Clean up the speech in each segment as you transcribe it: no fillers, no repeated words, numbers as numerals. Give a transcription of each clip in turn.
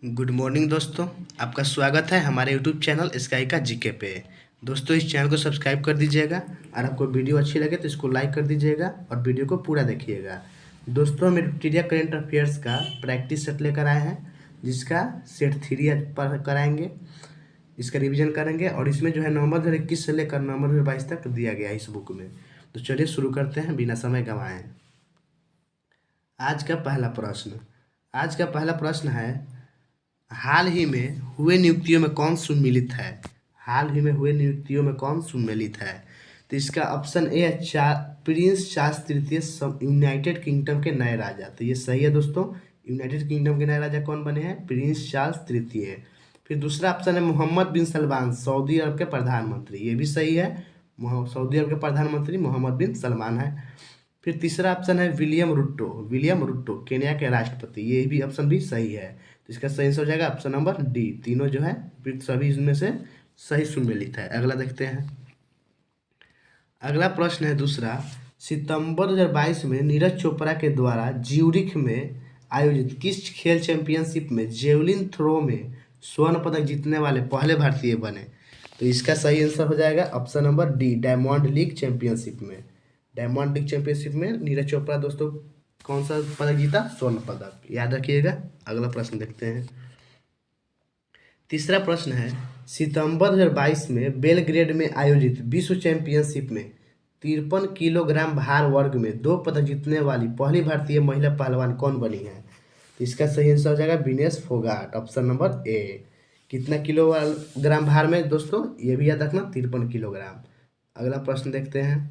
Good morning दोस्तों। आपका स्वागत है हमारे यूट्यूब चैनल स्काई का जीके पे। दोस्तों इस चैनल को सब्सक्राइब कर दीजिएगा और आपको वीडियो अच्छी लगे तो इसको लाइक कर दीजिएगा और वीडियो को पूरा देखिएगा। दोस्तों हम मीडिया करंट अफेयर्स का प्रैक्टिस सेट लेकर आए हैं, जिसका सेट 3 पर कराएंगे। इसका रिवीजन करेंगे और इसमें जो है नवंबर 2021 से लेकर नवंबर 2022 तक दिया गया है इस बुक में। तो चलिए शुरू करते हैं बिना समय गंवाए। आज का पहला प्रश्न है, हाल ही में हुए नियुक्तियों में कौन सुमेलित है? हाल ही में हुए नियुक्तियों में कौन सुमेलित है? तो इसका ऑप्शन ए है प्रिंस चार्ल्स तृतीय यूनाइटेड किंगडम के नए राजा। तो ये सही है दोस्तों। यूनाइटेड किंगडम के नए राजा कौन बने हैं? प्रिंस चार्ल्स तृतीय। फिर दूसरा ऑप्शन है मोहम्मद बिन सलमान, सऊदी अरब के प्रधानमंत्री। ये भी सही है, सऊदी अरब के प्रधानमंत्री मोहम्मद बिन सलमान है। फिर तीसरा ऑप्शन है विलियम रुट्टो केन्या के राष्ट्रपति। ये भी ऑप्शन भी सही है। तो इसका सही आंसर हो जाएगा ऑप्शन नंबर डी। तीनों जो है सभी इसमें से सही सुमेलित है। अगला देखते हैं। अगला प्रश्न है दूसरा, सितंबर 2022 में नीरज चोपड़ा के द्वारा ज्यूरिख में आयोजित किस खेल चैंपियनशिप में जेवलिन थ्रो में स्वर्ण पदक जीतने वाले पहले भारतीय बने? तो इसका सही आंसर हो जाएगा option number D, diamond league championship में। डायमंड लीग चैंपियनशिप में नीरज चोपड़ा दोस्तों कौन सा पदक जीता? स्वर्ण पदक, याद रखिएगा। अगला प्रश्न देखते हैं। तीसरा प्रश्न है, सितंबर 2022 में बेलग्रेड में आयोजित विश्व चैंपियनशिप में 53 किलोग्राम भार वर्ग में 2 पदक जीतने वाली पहली भारतीय महिला पहलवान कौन बनी है? तो इसका सही आंसर हो जाएगा Vinesh Phogat, option number A. कितना किलोग्राम भार में दोस्तों? ये भी याद रखना, 53 किलोग्राम। अगला प्रश्न देखते हैं।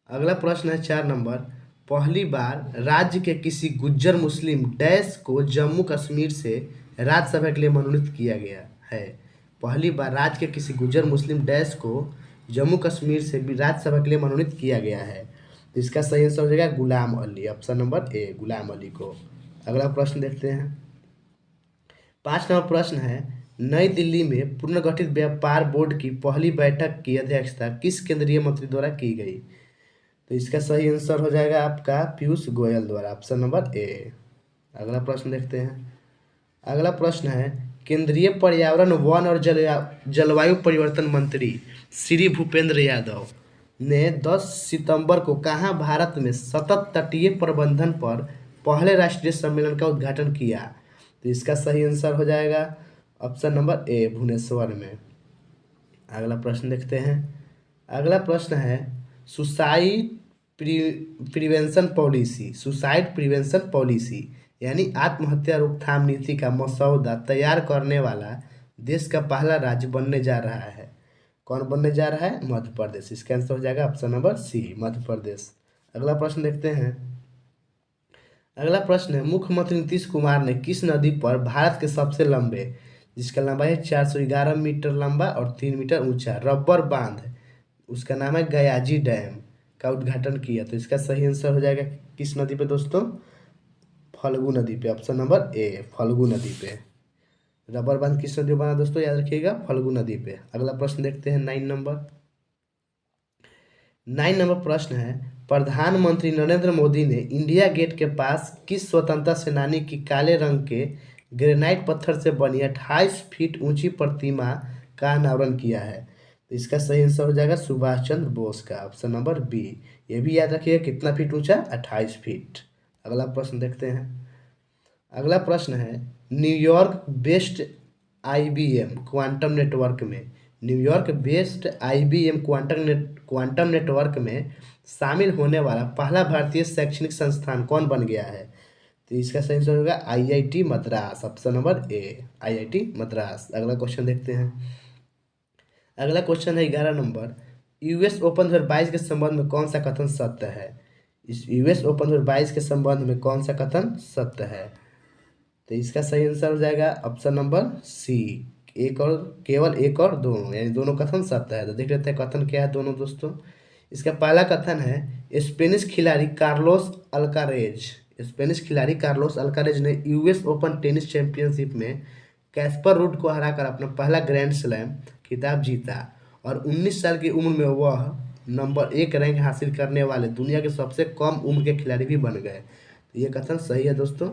अगला प्रश्न है 4 नंबर, पहली बार राज्य के किसी गुज्जर मुस्लिम डैश को जम्मू कश्मीर से राज्यसभा के लिए मनोनीत किया गया है? पहली बार राज्य के किसी गुज्जर मुस्लिम डैश को जम्मू कश्मीर से भी राज्यसभा के लिए मनोनीत किया गया है। तो इसका सही आंसर हो जाएगा Ghulam Ali, option number A, Ghulam Ali को। अगला प्रश्न देखते हैं। 5 नंबर प्रश्न है, नई दिल्ली में पुनर्गठित व्यापार बोर्ड की पहली बैठक की अध्यक्षता किस केंद्रीय मंत्री द्वारा की गई? तो इसका सही आंसर हो जाएगा आपका पीयूष गोयल द्वारा, ऑप्शन नंबर ए। अगला प्रश्न देखते हैं। अगला प्रश्न है, केंद्रीय पर्यावरण वन और जलवायु परिवर्तन मंत्री श्री भूपेंद्र यादव ने 10 सितंबर को कहाँ भारत में सतत तटीय प्रबंधन पर पहले राष्ट्रीय सम्मेलन का उद्घाटन किया? तो इसका सही आंसर हो जाएगा ऑप्शन नंबर ए, भुवनेश्वर में। अगला प्रश्न देखते हैं। अगला प्रश्न है, सुसाइड प्रिवेंशन पॉलिसी यानी आत्महत्या रोकथाम नीति का मसौदा तैयार करने वाला देश का पहला राज्य बनने जा रहा है। कौन बनने जा रहा है? मध्य प्रदेश। इसका आंसर हो जाएगा ऑप्शन नंबर सी, मध्य प्रदेश। अगला प्रश्न देखते हैं। अगला प्रश्न है, मुख्यमंत्री नीतीश कुमार ने किस नदी पर भारत के सबसे लंबे, जिसका लंबाई है 411 मीटर लंबा और 3 मीटर ऊंचा रबर बांध, उसका नाम है गयाजी डैम, का उद्घाटन किया? तो इसका सही आंसर हो जाएगा किस नदी पे दोस्तों? फल्गु नदी पे, ऑप्शन नंबर ए, फल्गु नदी पे। रबर बांध किस नदी पे बना दोस्तों? याद रखिएगा, फल्गु नदी पे। अगला प्रश्न देखते हैं 9 नंबर प्रश्न है, प्रधानमंत्री नरेंद्र मोदी ने इंडिया गेट के पास किस स्वतंत्रता सेनानी की काले रंग के ग्रेनाइट पत्थर से बनी 28 फीट ऊंची प्रतिमा का अनावरण किया है? तो इसका सही आंसर हो जाएगा सुभाष चंद्र बोस का, ऑप्शन नंबर बी। ये भी याद रखिएगा, कितना फीट ऊंचा? 28 फीट। अगला प्रश्न देखते हैं। अगला प्रश्न है, New York based IBM quantum network में शामिल होने वाला पहला भारतीय शैक्षणिक संस्थान कौन बन गया है? तो इसका सही आंसर होगा IIT Madras, option number A, IIT Madras. अगला क्वेश्चन देखते हैं। अगला क्वेश्चन है 11 नंबर, यूएस ओपन 2022 के संबंध में कौन सा कथन सत्य है? इस यूएस ओपन 2022 के संबंध में कौन सा कथन सत्य है? तो इसका सही आंसर हो जाएगा ऑप्शन नंबर सी, केवल एक और दोनों, यानी दोनों कथन सत्य है। तो देख लेते हैं कथन क्या है दोनों दोस्तों। इसका पहला कथन है, स्पेनिश खिलाड़ी कार्लोस अल्कारेज ने यूएस ओपन टेनिस चैंपियनशिप में कैस्पर रूड को हराकर अपना पहला ग्रैंड स्लैम खिताब जीता और 19 साल की उम्र में वह नंबर 1 रैंक हासिल करने वाले दुनिया के सबसे कम उम्र के खिलाड़ी भी बन गए। तो ये कथन सही है दोस्तों।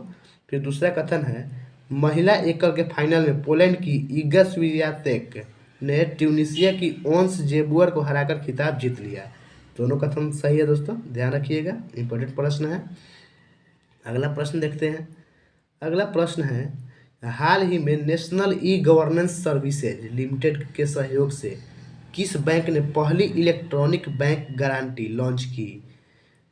फिर दूसरा कथन है, महिला एकल के फाइनल में पोलैंड की इगा स्वियातेक ने ट्यूनिसिया की ओंस जेबुअर को हराकर खिताब जीत लिया। दोनों कथन सही है दोस्तों, ध्यान रखिएगा, इंपॉर्टेंट प्रश्न है। अगला प्रश्न देखते हैं। अगला प्रश्न है, हाल ही में national e governance services limited के सहयोग से किस बैंक ने पहली इलेक्ट्रॉनिक बैंक गारंटी लॉन्च की?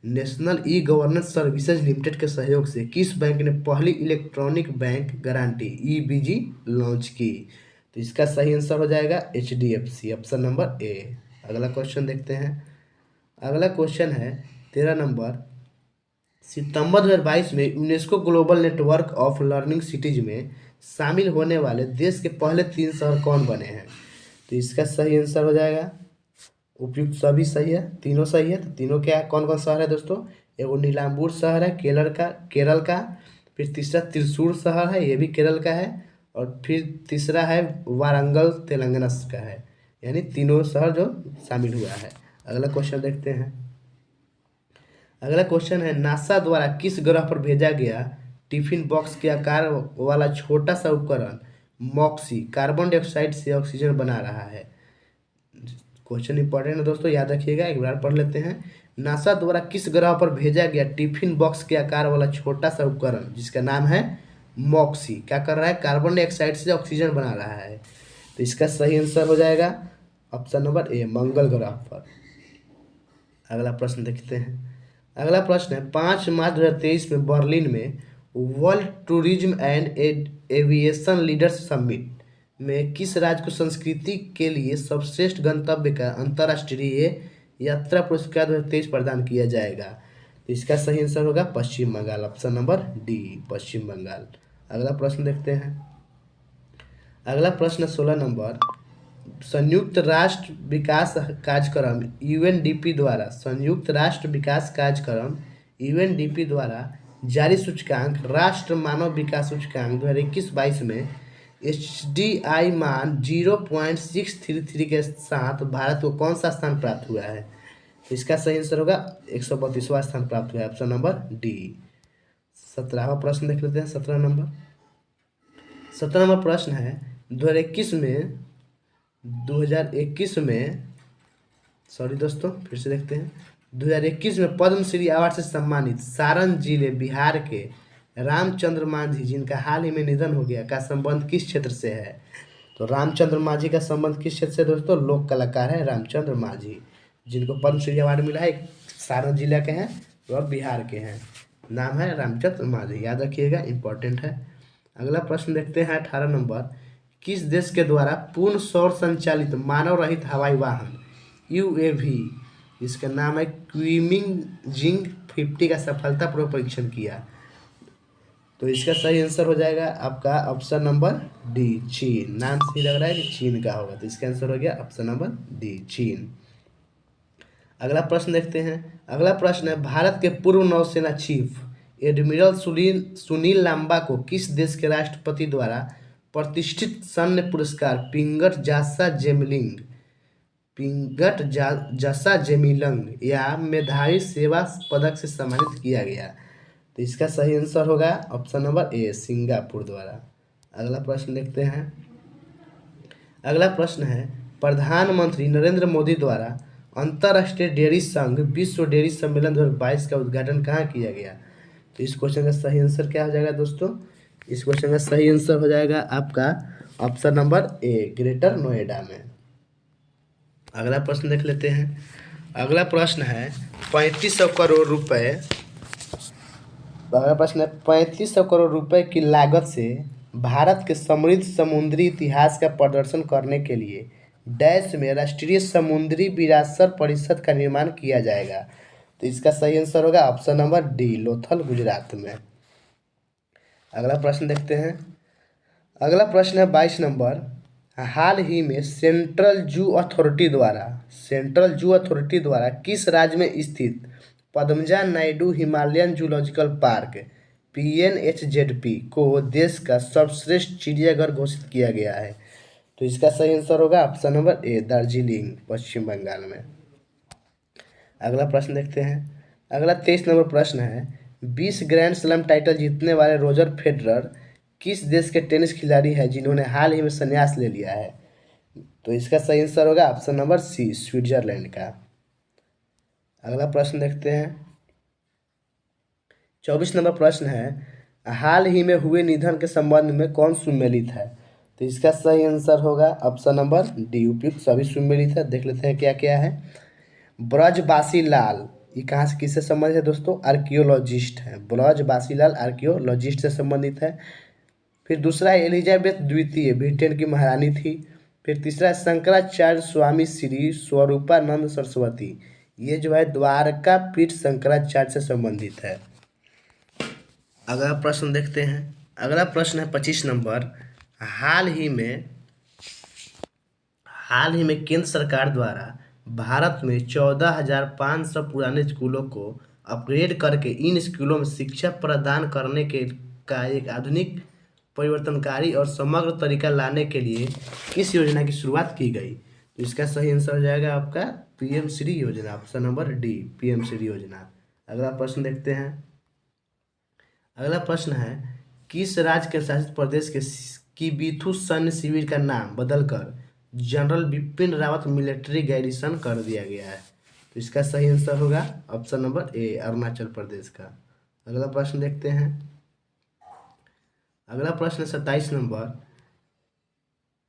National e governance services limited के सहयोग से किस बैंक ने पहली इलेक्ट्रॉनिक बैंक गारंटी ईबीजी लॉन्च की? तो इसका सही आंसर हो जाएगा एचडीएफसी, ऑप्शन नंबर ए। अगला क्वेश्चन देखते हैं। अगला क्वेश्चन है 13 नंबर, सितंबर 2022 में UNESCO global network of learning cities में शामिल होने वाले देश के पहले 3 शहर कौन बने हैं? तो इसका सही आंसर हो जाएगा, उपयुक्त सभी सही है, तीनों सही है। तो तीनों क्या कौन कौन शहर है दोस्तों? एगो नीलाम्बूर शहर है केरल का, फिर तीसरा त्रिशूर शहर है, ये भी केरल का है, और फिर तीसरा है वारंगल तेलंगाना का है। यानी तीनों शहर जो शामिल हुआ है। अगला क्वेश्चन देखते हैं। अगला क्वेश्चन है, नासा द्वारा किस ग्रह पर भेजा गया टिफिन बॉक्स के आकार वाला छोटा सा उपकरण मॉक्सी कार्बन डाइऑक्साइड से ऑक्सीजन बना रहा है? क्वेश्चन इंपॉर्टेंट है दोस्तों, याद रखिएगा, एक बार पढ़ लेते हैं। नासा द्वारा किस ग्रह पर भेजा गया टिफिन बॉक्स के आकार वाला छोटा सा उपकरण जिसका नाम है मॉक्सी क्या कर रहा है? कार्बन डाइऑक्साइड से ऑक्सीजन बना रहा है। तो इसका सही आंसर हो जाएगा ऑप्शन नंबर ए, मंगल ग्रह पर। अगला प्रश्न देखते हैं। अगला प्रश्न है, 5 मार्च 2023 में बर्लिन में world tourism and aviation leaders summit में किस राज्य को संस्कृति के लिए सर्वश्रेष्ठ गंतव्य का अंतर्राष्ट्रीय यात्रा पुरस्कार 2023 प्रदान किया जाएगा? तो इसका सही आंसर होगा पश्चिम बंगाल, ऑप्शन नंबर डी, पश्चिम बंगाल। अगला प्रश्न देखते हैं। अगला प्रश्न 16 नंबर, संयुक्त राष्ट्र विकास कार्यक्रम यूएनडीपी द्वारा जारी सूचकांक राष्ट्र मानव विकास सूचकांक 2021-22 में HDI मान 0.633 के साथ भारत को कौन सा स्थान प्राप्त हुआ है? तो इसका सही आंसर होगा 132वां स्थान प्राप्त हुआ है, ऑप्शन नंबर डी। 17वां प्रश्न देख लेते हैं। 17 नंबर प्रश्न है, 2021 में सॉरी दोस्तों फिर से देखते हैं। 2021 में पद्मश्री अवार्ड से सम्मानित सारण जिले बिहार के रामचंद्र मांझी जिनका हाल ही में निधन हो गया का संबंध किस क्षेत्र से है? तो रामचंद्र मांझी का संबंध किस क्षेत्र से दोस्तों? लोक कलाकार है रामचंद्र मांझी, जिनको पद्मश्री अवार्ड मिला है, सारण जिला के हैं और बिहार के हैं। नाम है रामचंद्र मांझी, याद रखिएगा, इंपॉर्टेंट है। अगला प्रश्न देखते हैं 18 नंबर, किस देश के द्वारा पूर्ण सौर संचालित मानव रहित हवाई वाहन UAV जिसका नाम है क्वीमिंग जिंग 50 का सफलतापूर्वक परीक्षण किया? तो इसका सही आंसर हो जाएगा आपका ऑप्शन नंबर डी, चीन। नाम सही लग रहा है कि चीन का होगा, तो इसका आंसर हो गया ऑप्शन नंबर डी, चीन। अगला प्रश्न देखते हैं। अगला प्रश्न है, भारत के पूर्व नौसेना चीफ एडमिरल सुनील लांबा को किस देश के राष्ट्रपति द्वारा प्रतिष्ठित सैन्य पुरस्कार पिंगट जासा जेमिलंग या मेधावी सेवा पदक से सम्मानित किया गया? तो इसका सही आंसर होगा ऑप्शन नंबर ए, सिंगापुर द्वारा। अगला प्रश्न देखते हैं। अगला प्रश्न है, प्रधानमंत्री नरेंद्र मोदी द्वारा अंतर्राष्ट्रीय डेयरी संघ विश्व डेयरी सम्मेलन 2022 का उद्घाटन कहाँ किया गया? तो इस क्वेश्चन का सही आंसर क्या हो जाएगा दोस्तों? इस क्वेश्चन का सही आंसर हो जाएगा आपका option number A, greater Noida में। अगला प्रश्न देख लेते हैं। अगला प्रश्न है 3500 करोड़ रुपए। अगला प्रश्न है 3500 करोड़ रुपए की लागत से भारत के समृद्ध समुद्री इतिहास का प्रदर्शन करने के लिए डैश में राष्ट्रीय समुद्री विरासत परिषद का निर्माण किया जाएगा? तो इसका सही आंसर होगा option number D, Lothal Gujarat में। अगला प्रश्न देखते हैं। अगला प्रश्न है 22 नंबर, हाल ही में सेंट्रल जू अथॉरिटी द्वारा किस राज्य में स्थित Padmaja Naidu Himalayan zoological park PNHZP को देश का सर्वश्रेष्ठ चिड़ियाघर घोषित किया गया है? तो इसका सही आंसर होगा ऑप्शन नंबर ए, दार्जिलिंग, पश्चिम बंगाल में। अगला प्रश्न देखते हैं। अगला 23 नंबर प्रश्न है, 20 ग्रैंड स्लैम टाइटल जीतने वाले रोजर फेडरर किस देश के टेनिस खिलाड़ी हैं जिन्होंने हाल ही में संन्यास ले लिया है? तो इसका सही आंसर होगा ऑप्शन नंबर सी, स्विट्जरलैंड का। अगला प्रश्न देखते हैं। 24 नंबर प्रश्न है, हाल ही में हुए निधन के संबंध में कौन सुमेलित है? तो इसका सही आंसर होगा ऑप्शन नंबर डी, उपयुक्त सभी सुमेलित है। देख लेते हैं क्या क्या है। ब्रजबासी लाल, ये कहाँ से किससे संबंधित है दोस्तों? आर्कियोलॉजिस्ट है। ब्रजबासी लाल आर्कियोलॉजिस्ट से संबंधित है। फिर दूसरा है एलिजाबेथ द्वितीय, ब्रिटेन की महारानी थी। फिर तीसरा है शंकराचार्य स्वामी श्री स्वरूपानंद सरस्वती, ये जो है द्वारका पीठ शंकराचार्य से संबंधित है। अगला प्रश्न देखते हैं। अगला प्रश्न है 25 नंबर, हाल ही में केंद्र सरकार द्वारा भारत में 14,500 पुराने स्कूलों को अपग्रेड करके इन स्कूलों में शिक्षा प्रदान करने के का एक आधुनिक, परिवर्तनकारी और समग्र तरीका लाने के लिए किस योजना की शुरुआत की गई? तो इसका सही आंसर हो जाएगा आपका पीएम श्री योजना, option number D, PM Shri योजना। अगला प्रश्न देखते हैं। अगला प्रश्न है, किस राज्य के शासित प्रदेश के किबीथु सैन्य शिविर का नाम बदलकर general Bipin Rawat military garrison कर दिया गया है? तो इसका सही आंसर होगा option number A, Arunachal Pradesh का। अगला प्रश्न देखते हैं। अगला प्रश्न 27 नंबर,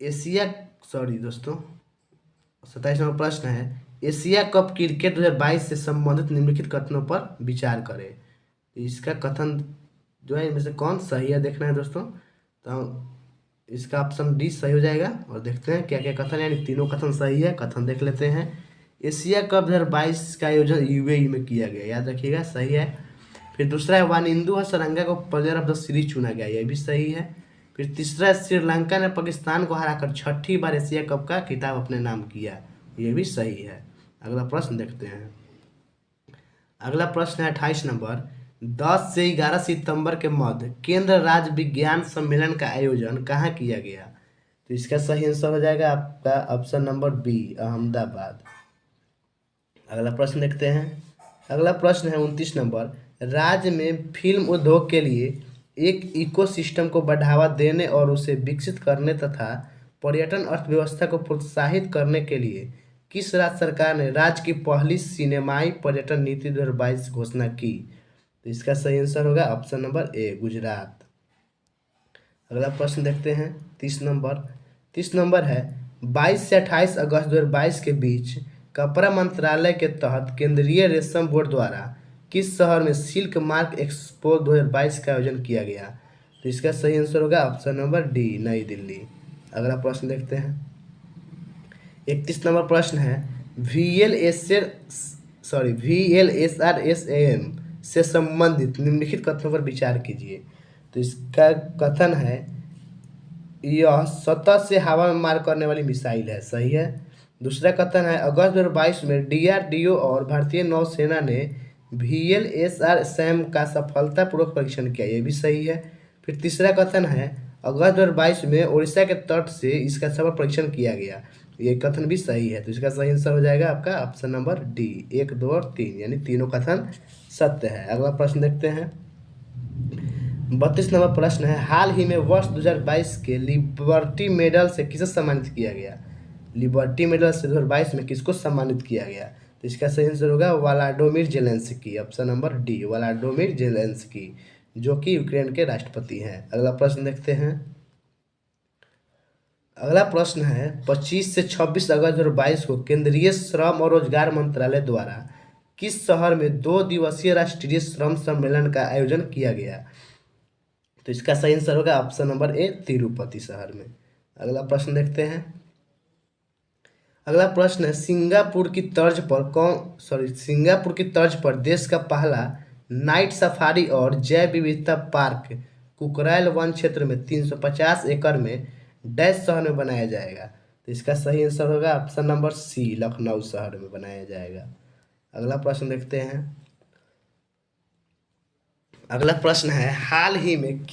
27 नंबर प्रश्न है, एशिया कप क्रिकेट 2022 से संबंधित निम्नलिखित कथनों पर विचार करें। तो इसका कथन जो है इनमें से कौन सही है देखना है दोस्तों। तो इसका ऑप्शन डी सही हो जाएगा। और देखते हैं क्या क्या कथन है, यानी तीनों कथन सही है। कथन देख लेते हैं। एशिया कप 2022 का आयोजन यूएई में किया गया, याद रखिएगा, सही है। फिर दूसरा है वानिंदु हसरंगा को प्लेयर ऑफ द सीरीज चुना गया, यह भी सही है। फिर तीसरा है श्रीलंका ने पाकिस्तान को हराकर 6ठी बार एशिया कप का खिताब अपने नाम किया, यह भी सही है। अगला प्रश्न देखते हैं। अगला प्रश्न है 28 नंबर, 10 से 11 सितंबर के मध्य केंद्र राज्य विज्ञान सम्मेलन का आयोजन कहाँ किया गया? तो इसका सही आंसर हो जाएगा आपका ऑप्शन नंबर बी, अहमदाबाद। अगला प्रश्न देखते हैं। अगला प्रश्न है 29 नंबर, राज्य में फिल्म उद्योग के लिए एक इकोसिस्टम को बढ़ावा देने और उसे विकसित करने तथा पर्यटन अर्थव्यवस्था को प्रोत्साहित करने के लिए किस राज्य सरकार ने राज्य की पहली सिनेमाई पर्यटन नीति 2022 घोषणा की? तो इसका सही आंसर होगा ऑप्शन नंबर ए, गुजरात। अगला प्रश्न देखते हैं 30 नंबर है, 22 से 28 अगस्त 2022 के बीच कपड़ा मंत्रालय के तहत केंद्रीय रेशम बोर्ड द्वारा किस शहर में सिल्क मार्क एक्सपो 2022 का आयोजन किया गया? तो इसका सही आंसर होगा ऑप्शन नंबर डी, नई दिल्ली। अगला प्रश्न देखते हैं। 31 नंबर प्रश्न है, VLSRSAM से संबंधित निम्नलिखित कथनों पर विचार कीजिए। तो इसका कथन है, यह सतह से हवा में मार करने वाली मिसाइल है, सही है। दूसरा कथन है, अगस्त 2022 में DRDO और भारतीय नौसेना ने VLSRSAM का सफलतापूर्वक परीक्षण किया, यह भी सही है। फिर तीसरा कथन है, अगस्त 2022 में उड़ीसा के तट से इसका सफल परीक्षण किया गया, ये कथन भी सही है। तो इसका सही आंसर हो जाएगा आपका ऑप्शन नंबर डी, 1, 2 और 3, यानी तीनों कथन सत्य है। अगला प्रश्न देखते हैं। 32 नंबर प्रश्न है, हाल ही में वर्ष 2022 के लिबर्टी मेडल से किसे सम्मानित किया गया? लिबर्टी मेडल से 2022 में किसको सम्मानित किया गया? तो इसका सही आंसर होगा Vladimir Zelensky, option number D, Vladimir Zelensky, जो कि यूक्रेन के राष्ट्रपति हैं। अगला प्रश्न देखते हैं। अगला प्रश्न है, 25 से 26 अगस्त 2022 को केंद्रीय श्रम और रोजगार मंत्रालय द्वारा किस शहर में 2 दिवसीय राष्ट्रीय श्रम सम्मेलन का आयोजन किया गया? तो इसका सही आंसर होगा ऑप्शन नंबर ए, तिरुपति शहर में। अगला प्रश्न देखते हैं। अगला प्रश्न है, सिंगापुर की तर्ज पर देश का पहला नाइट सफारी और जैव विविधता पार्क कुकरायल वन क्षेत्र में 350 एकड़ में डैश शहर में बनाया जाएगा? तो इसका सही आंसर होगा ऑप्शन नंबर सी, लखनऊ शहर में बनाया जाएगा। अगला प्रश्न देखते हैं। अगला प्रश्न है, हाल ही में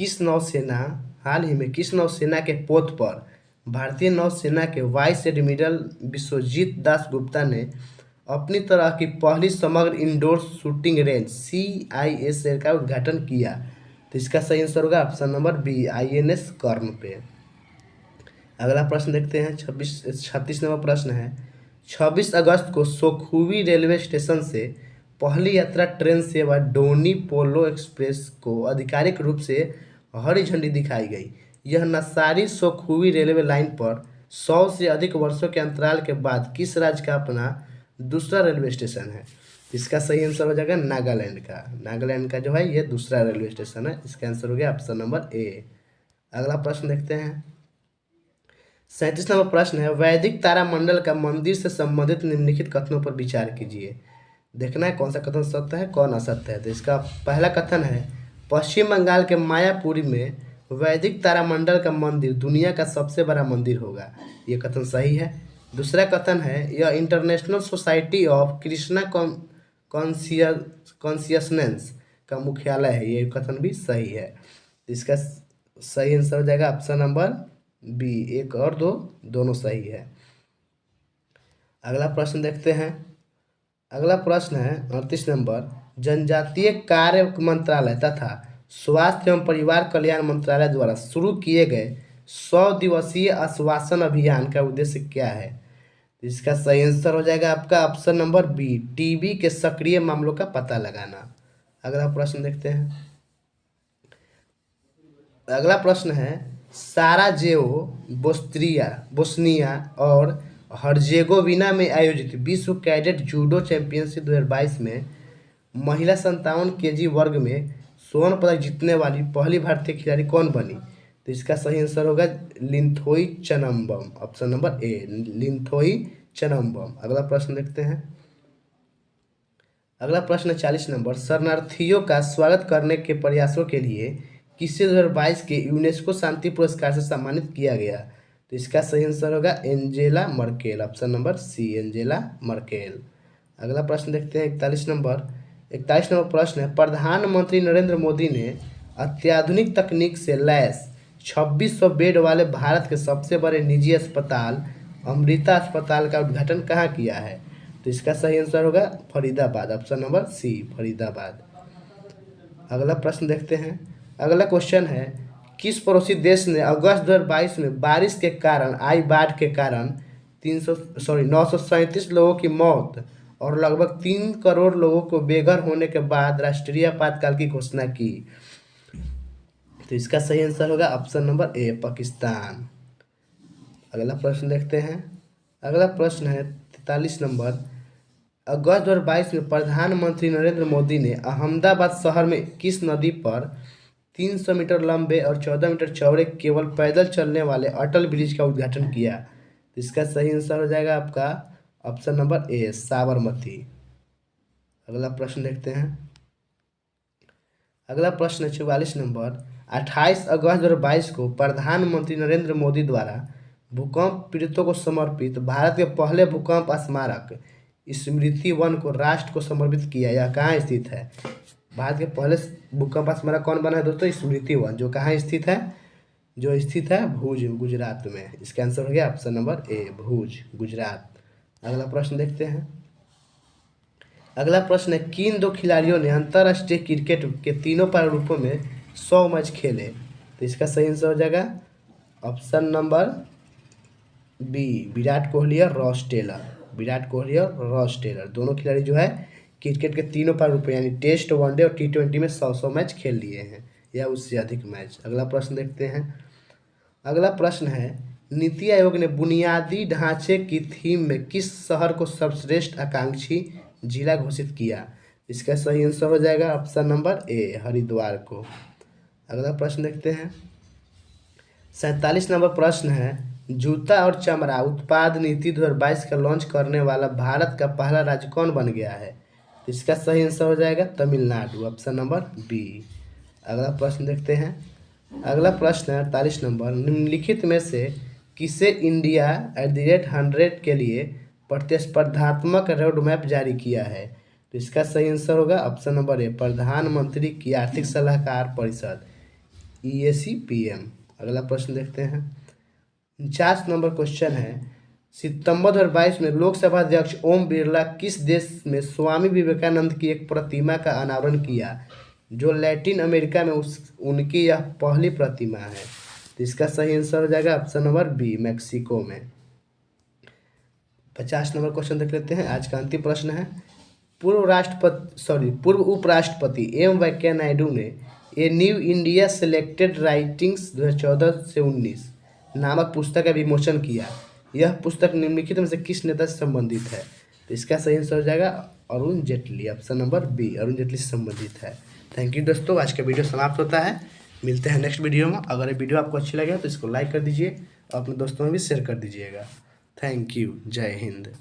किस नौसेना के पोत पर भारतीय नौसेना के वाइस एडमिरल विश्वजीत दास गुप्ता ने अपनी तरह की पहली समग्र इंडोर शूटिंग रेंज CISL का उद्घाटन किया? तो इसका सही आंसर होगा ऑप्शन नंबर बी, INS कर्ण पे। अगला प्रश्न देखते हैं, 36 नंबर प्रश्न है। 26 अगस्त को सोखुवी रेलवे स्टेशन से पहली यात्रा ट्रेन सेवा डोनी पोलो एक्सप्रेस को आधिकारिक रूप से हरी झंडी दिखाई गई। यह नसारी सोखुवी रेलवे लाइन पर 100 से अधिक वर्षों के अंतराल के बाद किस राज्य का अपना दूसरा रेलवे स्टेशन है? इसका सही आंसर हो जाएगा नागालैंड का। नागालैंड का जो है ये दूसरा रेलवे स्टेशन है। इसका आंसर हो गया ऑप्शन नंबर ए। अगला प्रश्न देखते हैं, 37 नंबर प्रश्न है। वैदिक तारामंडल का मंदिर से संबंधित निम्नलिखित कथनों पर विचार कीजिए। देखना है कौन सा कथन सत्य है कौन असत्य है। तो इसका पहला कथन है, पश्चिम बंगाल के मायापुरी में वैदिक तारामंडल का मंदिर दुनिया का सबसे बड़ा मंदिर होगा। ये कथन सही है। दूसरा कथन है, यह international society of Krishna consciousness का मुख्यालय है। ये कथन भी सही है। इसका सही आंसर हो जाएगा ऑप्शन नंबर बी। 1 और 2 दोनों सही है। अगला प्रश्न देखते हैं। अगला प्रश्न है 38 नंबर, जनजातीय कार्य मंत्रालय तथा स्वास्थ्य एवं परिवार कल्याण मंत्रालय द्वारा शुरू किए गए 100 दिवसीय आश्वासन अभियान का उद्देश्य क्या है? इसका सही आंसर हो जाएगा आपका ऑप्शन नंबर बी, टीबी के सक्रिय मामलों का पता लगाना। अगला प्रश्न देखते हैं। अगला प्रश्न है, साराजेवो बोस्निया और हर्जेगोविना में आयोजित विश्व कैडेट जूडो चैंपियनशिप 2022 में महिला 57 केजी वर्ग में स्वर्ण पदक जीतने वाली पहली भारतीय खिलाड़ी कौन बनी? तो इसका सही आंसर होगा Linthoi चनम्बम, option number A, Linthoi चनम्बम। अगला प्रश्न देखते हैं। अगला प्रश्न 40 नंबर, शरणार्थियों का स्वागत करने के प्रयासों के लिए किसे 2022 के यूनेस्को शांति पुरस्कार से सम्मानित किया गया? तो इसका सही आंसर होगा Angela Merkel, option number C, Angela Merkel. अगला प्रश्न देखते हैं 41 नंबर प्रश्न है, प्रधानमंत्री नरेंद्र मोदी ने अत्याधुनिक तकनीक से लैस 2600 बेड वाले भारत के सबसे बड़े निजी अस्पताल अमृता अस्पताल का उद्घाटन कहाँ किया है? तो इसका सही आंसर होगा Faridabad, option number C, Faridabad. अगला प्रश्न देखते हैं। अगला क्वेश्चन है, किस पड़ोसी देश ने अगस्त 2022 में बारिश के कारण आई बाढ़ के कारण 937 लोगों की मौत और लगभग 3 करोड़ लोगों को बेघर होने के बाद राष्ट्रीय आपातकाल की घोषणा की? तो इसका सही आंसर होगा ऑप्शन नंबर ए, पाकिस्तान। अगला प्रश्न देखते हैं। अगला प्रश्न है 43 नंबर, अगस्त 2022 में प्रधानमंत्री नरेंद्र मोदी ने अहमदाबाद शहर में किस नदी पर 300 मीटर लंबे और 14 मीटर चौड़े केवल पैदल चलने वाले अटल ब्रिज का उद्घाटन किया? तो इसका सही आंसर हो जाएगा आपका ऑप्शन नंबर ए, साबरमती। अगला प्रश्न देखते हैं। अगला प्रश्न 44 नंबर, 28 अगस्त 2022 को प्रधानमंत्री नरेंद्र मोदी द्वारा भूकंप पीड़ितों को समर्पित भारत के पहले भूकंप स्मारक स्मृति वन को राष्ट्र को समर्पित किया। यह कहाँ स्थित है? भारत के पहले भूकंप स्मारक कौन बना है दोस्तों? स्मृति वन, जो कहाँ स्थित है? जो स्थित है भुज, गुजरात में। इसका आंसर हो गया ऑप्शन नंबर ए, भुज, गुजरात। अगला प्रश्न देखते हैं। अगला प्रश्न है, किन 2 खिलाड़ियों ने अंतर्राष्ट्रीय क्रिकेट के तीनों प्रारूपों में 100 मैच खेले? तो इसका सही आंसर हो जाएगा option number B, Virat Kohli और रॉस टेलर। विराट कोहली और रॉस टेलर दोनों खिलाड़ी जो है क्रिकेट के तीनों प्रारूप यानी टेस्ट, वनडे और T20 में 100 मैच खेल लिए हैं या उससे अधिक मैच। अगला प्रश्न देखते हैं। अगला प्रश्न है, नीति आयोग ने बुनियादी ढांचे की थीम में किस शहर को सर्वश्रेष्ठ आकांक्षी जिला घोषित किया? इसका सही आंसर हो जाएगा ऑप्शन नंबर ए, हरिद्वार को। अगला प्रश्न देखते हैं। 47 नंबर प्रश्न है, जूता और चमड़ा उत्पाद नीति 2022 का लॉन्च करने वाला भारत का पहला राज्य कौन बन गया है? इसका सही आंसर हो जाएगा तमिलनाडु, ऑप्शन नंबर बी। अगला प्रश्न देखते हैं। अगला प्रश्न है 48 नंबर, निम्नलिखित में से किसे इंडिया @100 के लिए प्रतिस्पर्धात्मक रोड मैप जारी किया है? तो इसका सही आंसर होगा ऑप्शन नंबर ए, प्रधानमंत्री की आर्थिक सलाहकार परिषद, EAC-PM। अगला प्रश्न देखते हैं। 49 नंबर क्वेश्चन है, सितंबर 2022 में लोकसभा अध्यक्ष ओम बिरला किस देश में स्वामी विवेकानंद की एक प्रतिमा का अनावरण किया? जो लैटिन अमेरिका में उनकी यह पहली प्रतिमा है। तो इसका सही आंसर हो जाएगा ऑप्शन नंबर बी, मैक्सिको में। 50 नंबर क्वेश्चन देख लेते हैं। आज का अंतिम प्रश्न है, पूर्व उपराष्ट्रपति एम वेंकैया नायडू ने a new India selected writings 2014 से 19 नामक पुस्तक का विमोचन किया। यह पुस्तक निम्नलिखित में से किस नेता से संबंधित है? तो इसका सही आंसर हो जाएगा Arun Jaitley, option number B, Arun Jaitley से संबंधित है। थैंक यू दोस्तों, आज का वीडियो समाप्त होता है। मिलते हैं नेक्स्ट वीडियो में। अगर ये वीडियो आपको अच्छी लगे तो इसको लाइक कर दीजिए और अपने दोस्तों में भी शेयर कर दीजिएगा। Thank you. जय हिंद।